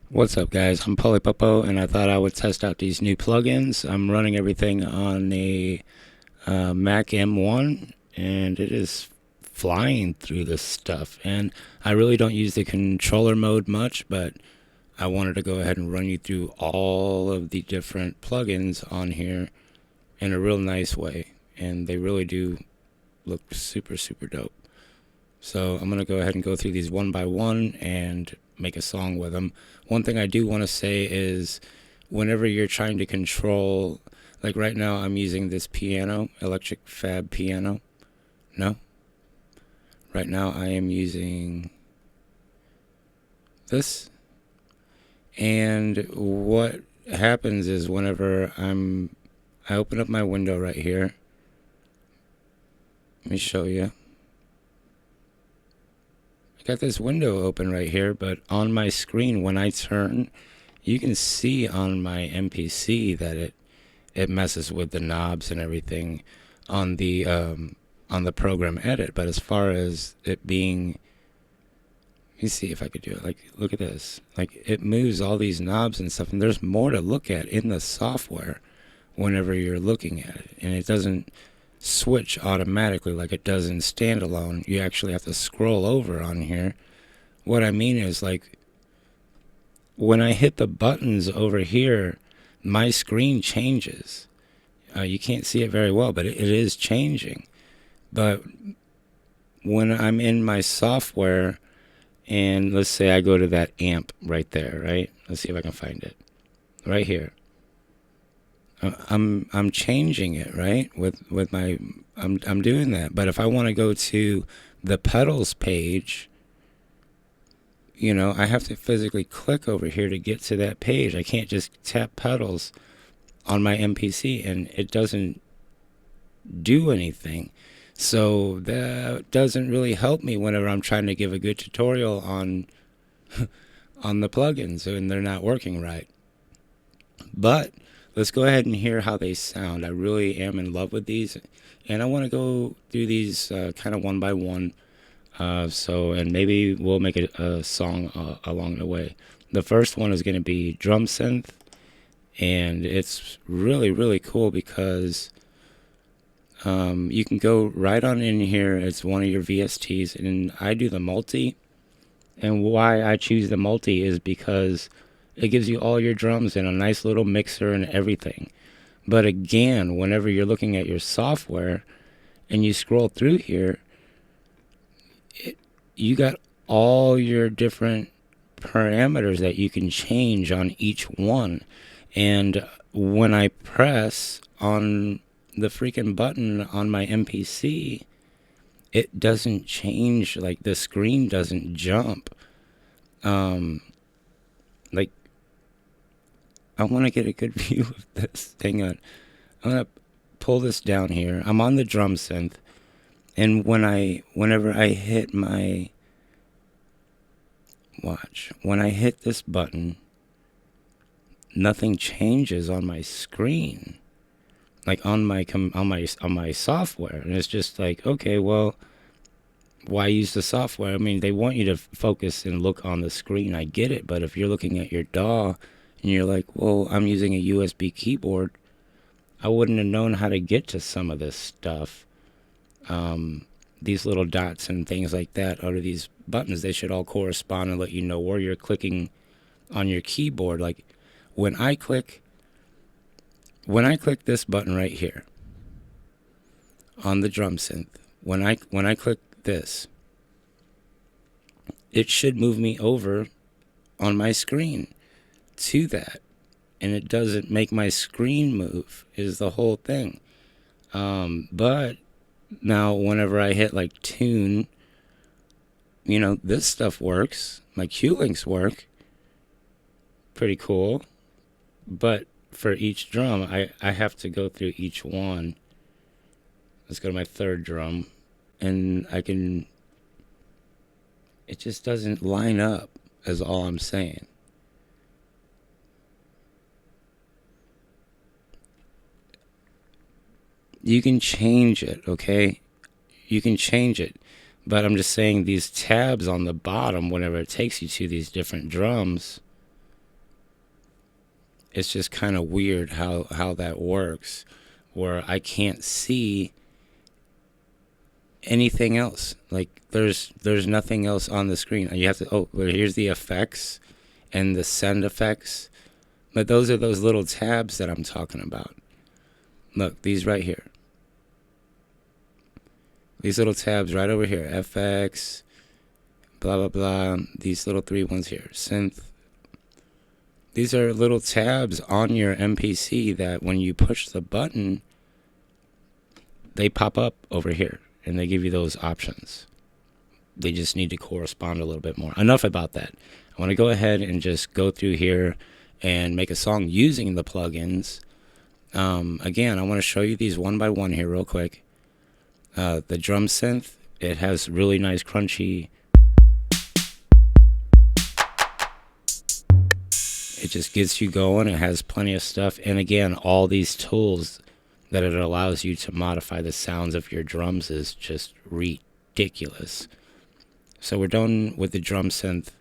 What's up, guys? I'm Polypopo, and I thought I would test out these new plugins. I'm running everything on a Mac M1, and it is flying through this stuff. And I really don't use the controller mode much, but I wanted to go ahead and run you through all of the different plugins on here in a real nice way. And they really do look super, super dope. So I'm going to go ahead and go through these one by one and make a song with them. One thing I do want to say is whenever you're trying to control, like right now I'm using this piano, electric fab piano. No? Right now I am using this. And what happens is whenever I open up my window right here. Let me show you. Got this window open right here, but on my screen when I turn, you can see on my MPC that it messes with the knobs and everything on the program edit. But as far as it being, let me see if I could do it. Like, look at this. Like, it moves all these knobs and stuff, and there's more to look at in the software whenever you're looking at it, and it doesn't switch automatically like it does in standalone. You actually have to scroll over on here. What I mean is, like, when I hit the buttons over here, my screen changes. You can't see it very well, but it is changing. But when I'm in my software, and let's say I go to that amp right there, right? Let's see if I can find it. Right here. I'm changing it, right? With my I'm doing that. But if I want to go to the pedals page, I have to physically click over here to get to that page. I can't just tap pedals on my MPC and it doesn't do anything. So that doesn't really help me whenever I'm trying to give a good tutorial on on the plugins and they're not working right. But let's go ahead and hear how they sound. I really am in love with these, and I want to go through these kind of one by one. And maybe we'll make a song along the way. The first one is going to be drum synth, and it's really, really cool because you can go right on in here. It's one of your VSTs, and I do the multi. And why I choose the multi is because it gives you all your drums in a nice little mixer and everything. But again, whenever you're looking at your software and you scroll through here, you got all your different parameters that you can change on each one. And when I press on the freaking button on my MPC, it doesn't change. Like, the screen doesn't jump. Like, I want to get a good view of this. Hang on. I'm going to pull this down here. I'm on the drum synth. And whenever I hit my, watch, when I hit this button, nothing changes on my screen. Like on my software. And it's just like, okay, well, why use the software? I mean, they want you to focus and look on the screen. I get it. But if you're looking at your DAW and you're like, well, I'm using a USB keyboard, I wouldn't have known how to get to some of this stuff. These little dots and things like that, out of these buttons, they should all correspond and let you know where you're clicking on your keyboard. Like when I click this button right here on the drum synth, when I click this, it should move me over on my screen to that, and it doesn't make my screen move is the whole thing. But now whenever I hit like tune, this stuff works. My Q links work pretty cool, but for each drum I have to go through each one. Let's go to my third drum, and it just doesn't line up, is all I'm saying. You can change it, okay? You can change it. But I'm just saying these tabs on the bottom, whenever it takes you to these different drums, it's just kind of weird how that works, where I can't see anything else. Like there's nothing else on the screen. You have to, oh, well, here's the effects and the send effects. But those are those little tabs that I'm talking about. Look, these right here. These little tabs right over here. FX, blah, blah, blah. These little 3 ones here. Synth. These are little tabs on your MPC that when you push the button, they pop up over here. And they give you those options. They just need to correspond a little bit more. Enough about that. I want to go ahead and just go through here and make a song using the plugins. Again, I want to show you these one by one here real quick. The drum synth, it has really nice crunchy. It just gets you going. It has plenty of stuff. And again, all these tools that it allows you to modify the sounds of your drums is just ridiculous. So we're done with the drum synth.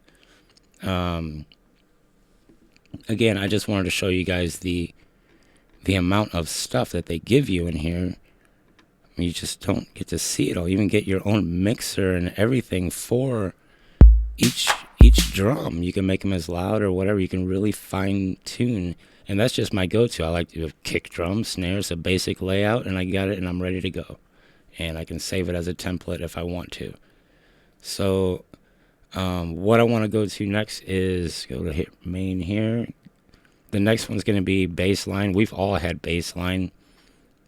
Again, I just wanted to show you guys the amount of stuff that they give you in here. You just don't get to see it all. You even get your own mixer and everything for each drum. You can make them as loud or whatever. You can really fine tune. And that's just my go-to. I like to have kick drum, snares, a basic layout, and I got it and I'm ready to go. And I can save it as a template if I want to. So what I want to go to next is go to hit main here. The next one's going to be bass line. We've all had bass line.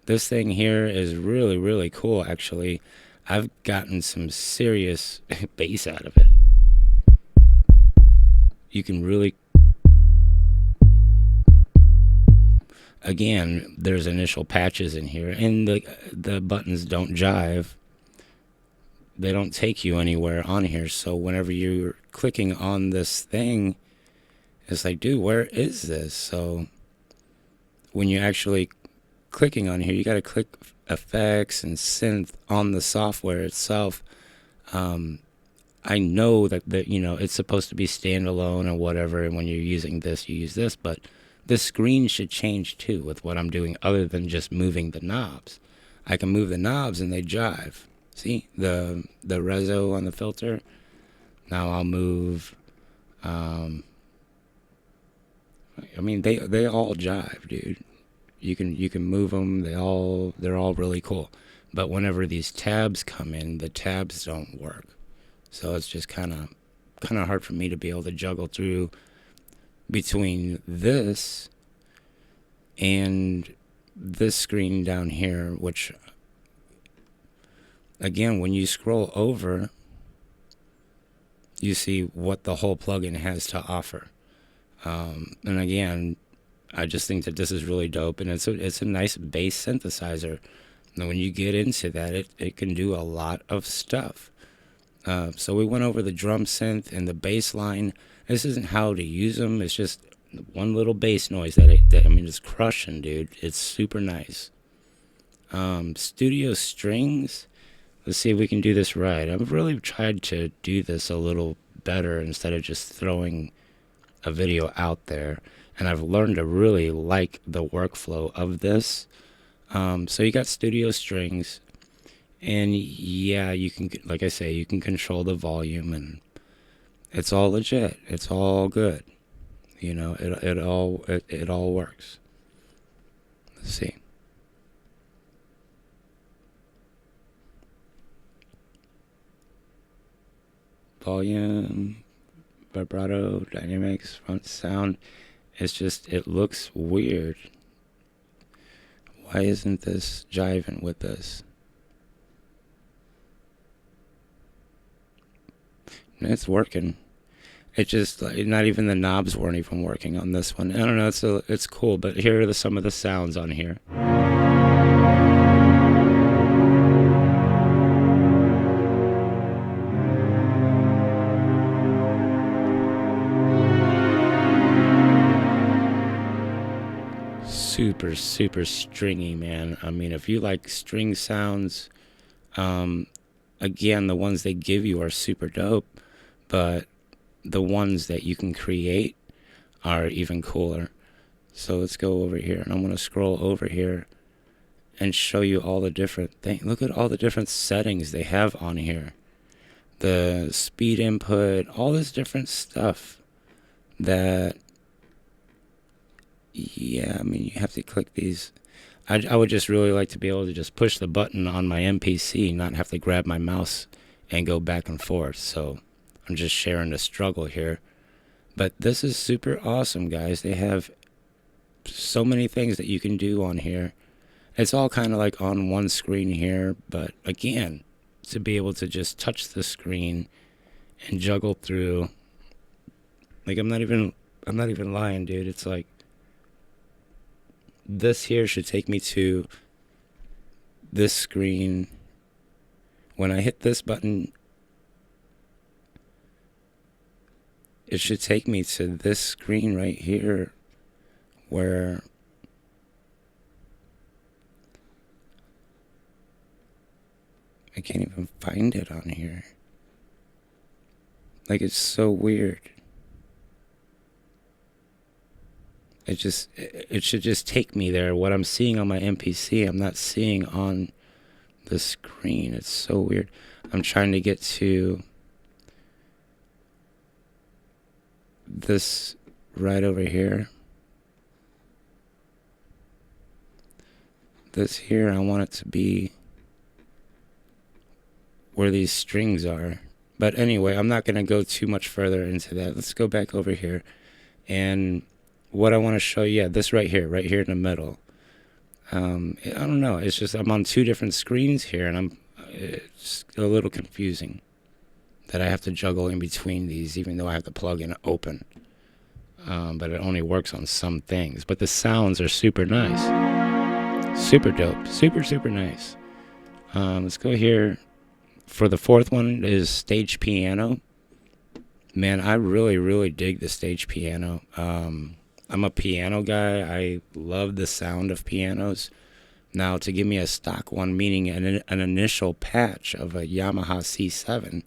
This thing here is really, really cool, actually. I've gotten some serious bass out of it. You can really... Again, there's initial patches in here, and the buttons don't jive. They don't take you anywhere on here, so whenever you're clicking on this thing, it's like, dude, where is this? So when you're actually clicking on here, you got to click effects and synth on the software itself. I know that it's supposed to be standalone or whatever, and when you're using this, you use this, but the screen should change too with what I'm doing other than just moving the knobs. I can move the knobs and they jive. See the reso on the filter? Now I'll move, I mean, they all jive, dude. You can move them. They're all really cool. But whenever these tabs come in, the tabs don't work. So it's just kind of hard for me to be able to juggle through between this and this screen down here, which again, when you scroll over, you see what the whole plugin has to offer. And again, I just think that this is really dope, and it's a nice bass synthesizer. And when you get into that, it can do a lot of stuff. So we went over the drum synth and the bass line. This isn't how to use them. It's just one little bass noise that I mean, it's crushing, dude. It's super nice. Studio strings. Let's see if we can do this right. I've really tried to do this a little better instead of just throwing a video out there. And I've learned to really like the workflow of this. So you got studio strings. And yeah, you can, like I say, you can control the volume, and it's all legit. It's all good. It all works. Let's see. Volume, vibrato, dynamics, front sound. It's just, it looks weird. Why isn't this jiving with this? It's working. It just, not even the knobs weren't even working on this one. I don't know, it's cool, but here are some of the sounds on here. Super, super stringy, man. I mean, if you like string sounds, again, the ones they give you are super dope, but the ones that you can create are even cooler. So let's go over here, and I'm going to scroll over here and show you all the different things. Look at all the different settings they have on here. The speed input, all this different stuff that, yeah, I mean, you have to click these. I would just really like to be able to just push the button on my MPC, not have to grab my mouse and go back and forth. So I'm just sharing the struggle here. But this is super awesome, guys. They have so many things that you can do on here. It's all kind of like on one screen here, but again, to be able to just touch the screen and juggle through, like I'm not even lying, dude. It's like this here should take me to this screen. When I hit this button, it should take me to this screen right here where I can't even find it on here. Like, it's so weird. It should just take me there. What I'm seeing on my MPC, I'm not seeing on the screen. It's so weird. I'm trying to get to this right over here. This here, I want it to be where these strings are. But anyway, I'm not going to go too much further into that. Let's go back over here. And what I want to show you, yeah, this right here in the middle. I don't know. It's just I'm on two different screens here, and it's a little confusing that I have to juggle in between these, even though I have the plugin open. But it only works on some things. But the sounds are super nice. Super dope. Super nice. Let's go here. For the fourth one is stage piano. Man, I really dig the stage piano. I'm a piano guy. I love the sound of pianos. Now, to give me a stock one, meaning an initial patch of a Yamaha C7,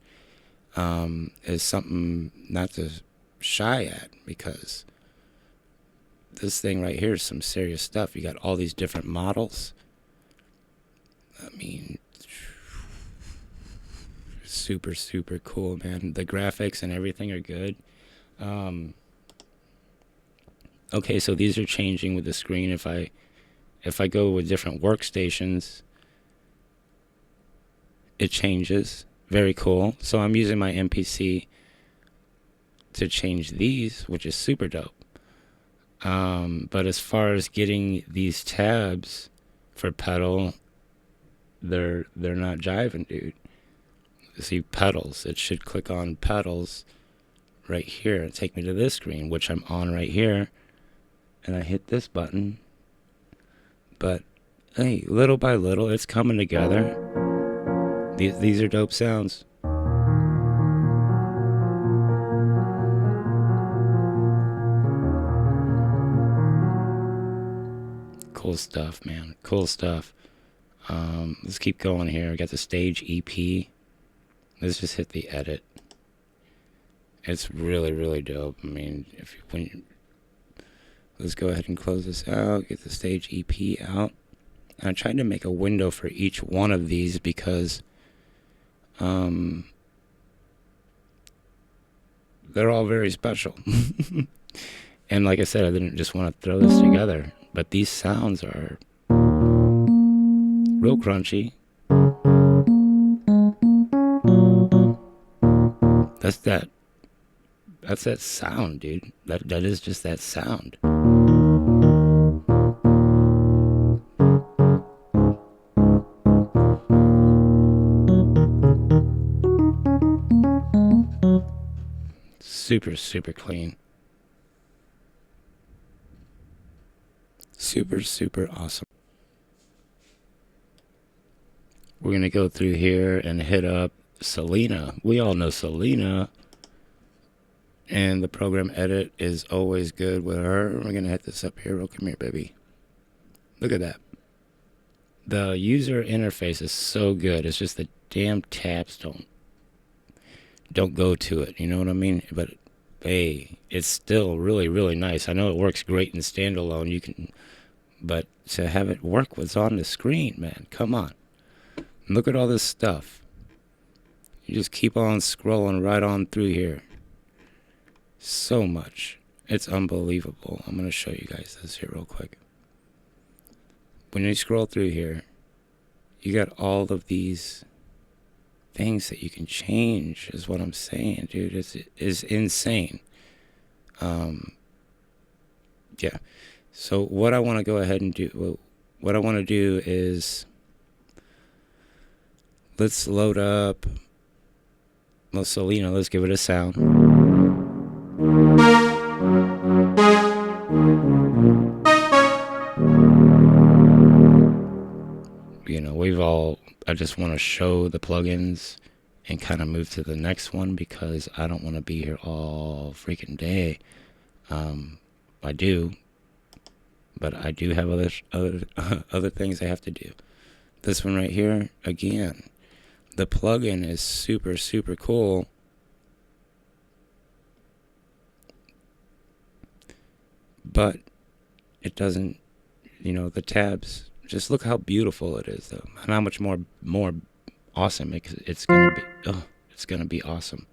is something not to shy at, because this thing right here is some serious stuff. You got all these different models. I mean, super cool, man. The graphics and everything are good. Okay, so these are changing with the screen. If I go with different workstations, it changes. Very cool. So I'm using my MPC to change these, which is super dope. But as far as getting these tabs for pedal, they're not jiving, dude. See pedals. It should click on pedals right here and take me to this screen, which I'm on right here. And I hit this button. But hey, little by little, it's coming together. These are dope sounds. Cool stuff, man. Cool stuff. Let's keep going here. I got the stage EP. Let's just hit the edit. It's really dope. I mean, let's go ahead and close this out. Get the stage EP out. And I tried to make a window for each one of these because they're all very special. And like I said, I didn't just want to throw this together, but these sounds are real crunchy. That's that sound, dude. That is just that sound. Super clean. Super awesome. We're going to go through here and hit up Selena. We all know Selena. And the program edit is always good with her. We're going to hit this up here. Oh, come here, baby. Look at that. The user interface is so good. It's just the damn tabs don't go to it. You know what I mean? But hey, it's still really, really nice. I know it works great in standalone. But to have it work what's on the screen, man, come on. Look at all this stuff. You just keep on scrolling right on through here. So much. It's unbelievable. I'm going to show you guys this here real quick. When you scroll through here, you got all of these things that you can change, is what I'm saying, dude. It's insane. Yeah. So what I want to go ahead and do, what I want to do is, let's load up, let's give it a sound. I just want to show the plugins and kind of move to the next one because I don't want to be here all freaking day. I do, but I do have other things I have to do. This one right here, again, the plugin is super, super cool. But it doesn't, the tabs, just look how beautiful it is, though, and how much more awesome it's gonna be. Oh, it's gonna be awesome.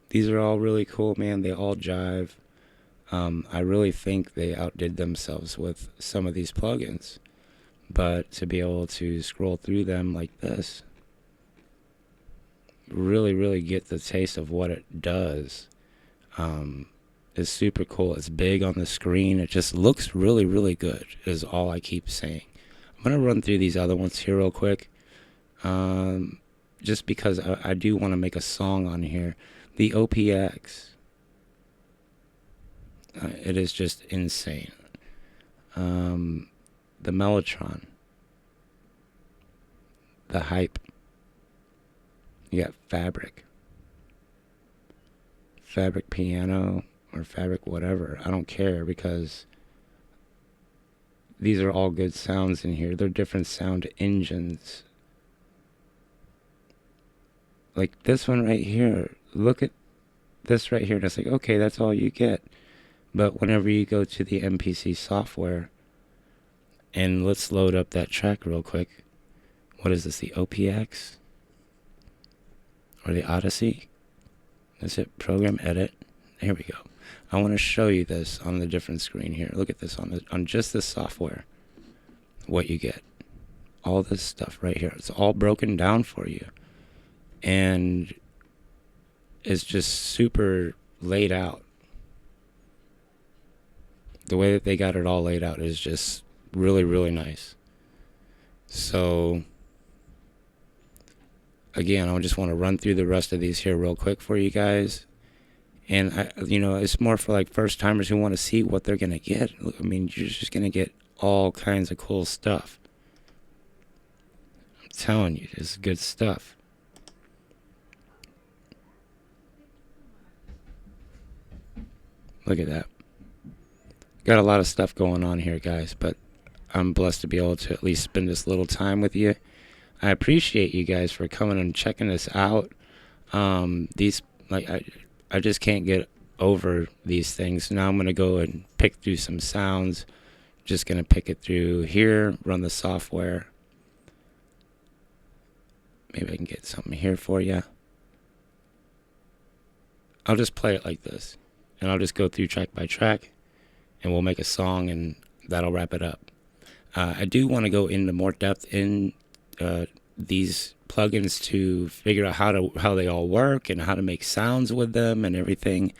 These are all really cool, man. They all jive. I really think they outdid themselves with some of these plugins, but to be able to scroll through them like this, really, really get the taste of what it does, is super cool. It's big on the screen. It just looks really, really good, is all I keep saying. I'm going to run through these other ones here real quick, just because I do want to make a song on here. The OPX, it is just insane. The Mellotron, the Hype, you got Fabric Piano, or Fabric whatever. I don't care, because these are all good sounds in here. They're different sound engines. Like this one right here. Look at this right here. And it's like, okay, that's all you get. But whenever you go to the MPC software, and let's load up that track real quick. What is this, the OPX? Or the Odyssey? That's it, program edit. Here we go. I want to show you this on the different screen here. Look at this on just this software. What you get. All this stuff right here. It's all broken down for you. And it's just super laid out. The way that they got it all laid out is just really, really nice. So again, I just want to run through the rest of these here real quick for you guys. And it's more for like first timers who want to see what they're going to get. I mean, you're just going to get all kinds of cool stuff. I'm telling you, this is good stuff. Look at that. Got a lot of stuff going on here, guys, but I'm blessed to be able to at least spend this little time with you. I appreciate you guys for coming and checking this out. I just can't get over these things. Now I'm going to go and pick through some sounds. Just going to pick it through here, run the software. Maybe I can get something here for you. I'll just play it like this. And I'll just go through track by track. And we'll make a song, and that'll wrap it up. I do want to go into more depth in these plugins to figure out how they all work and how to make sounds with them and everything.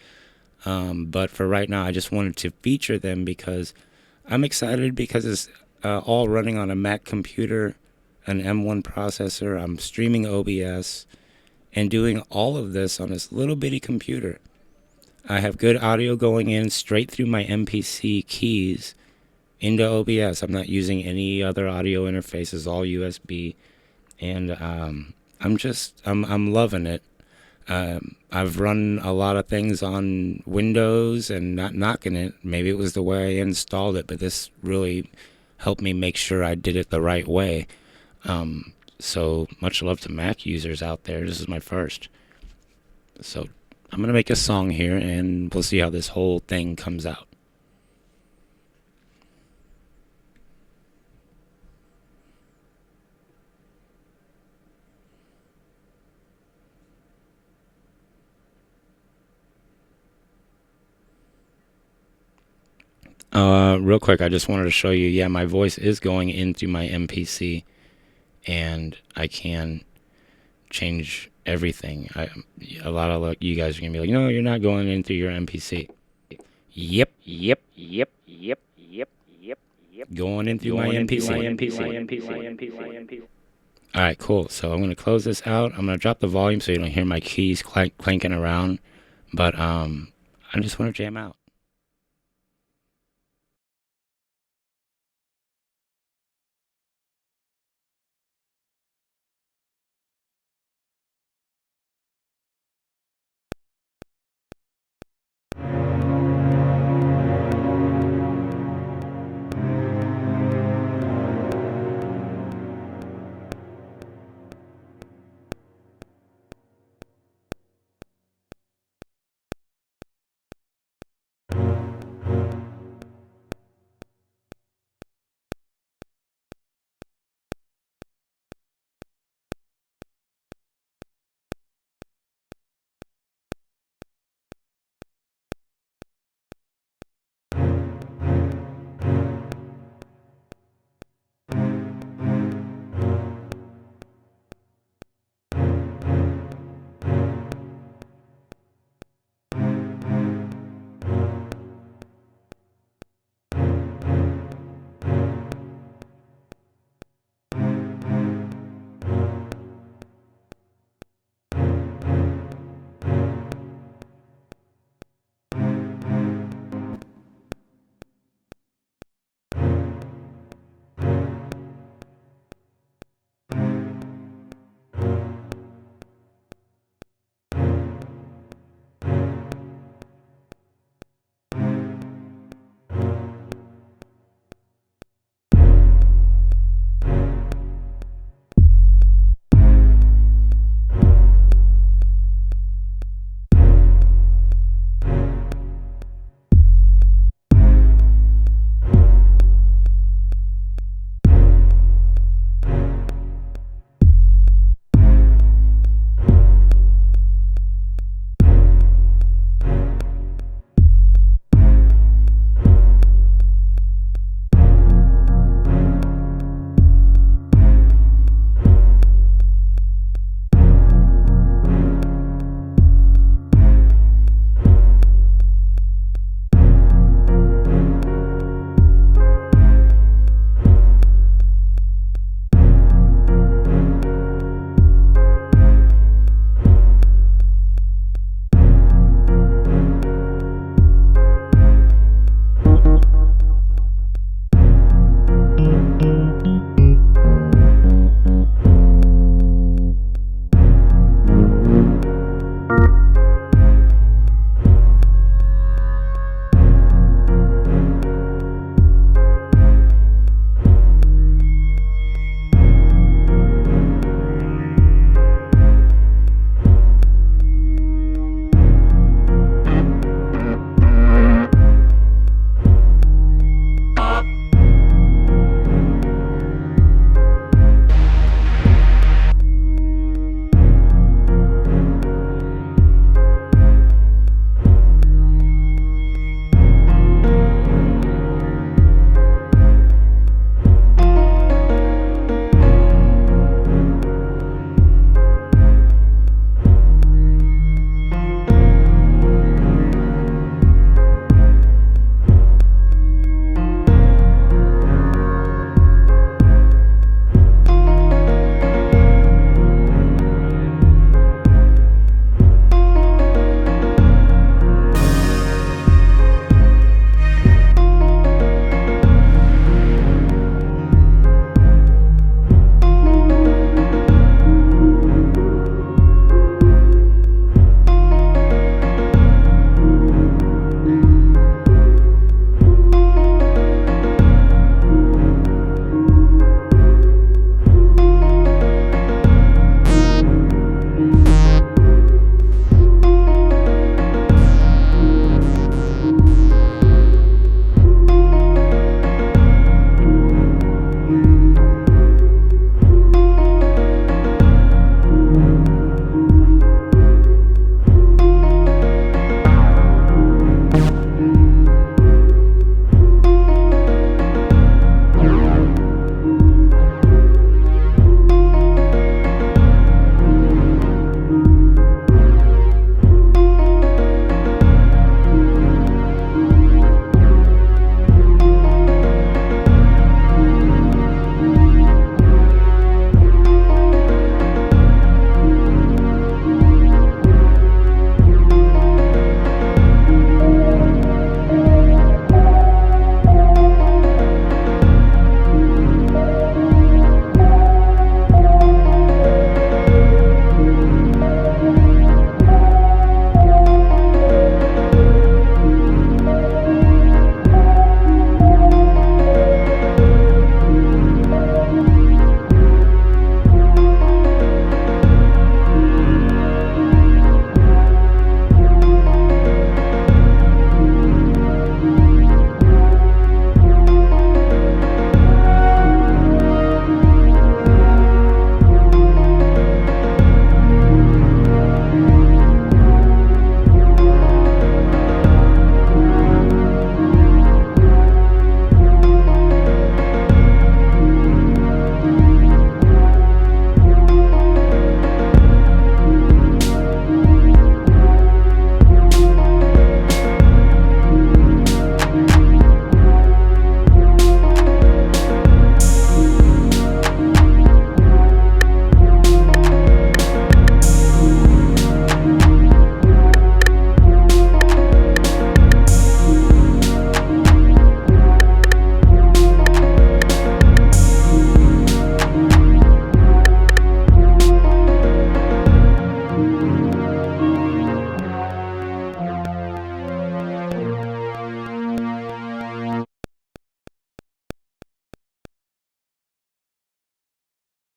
But for right now, I just wanted to feature them because I'm excited, because it's all running on a Mac computer, an M1 processor. I'm streaming OBS and doing all of this on this little bitty computer. I have good audio going in straight through my MPC keys into OBS. I'm not using any other audio interfaces, all USB. And I'm loving it. I've run a lot of things on Windows and not knocking it. Maybe it was the way I installed it, but this really helped me make sure I did it the right way. So much love to Mac users out there. This is my first. So I'm going to make a song here and we'll see how this whole thing comes out. Real quick, I just wanted to show you, yeah, my voice is going into my MPC and I can change everything. A lot of you guys are going to be like, no, you're not going into your MPC. Yep. Going into my MPC. All right, cool. So I'm going to close this out. I'm going to drop the volume so you don't hear my keys clanking around. But I just want to jam out.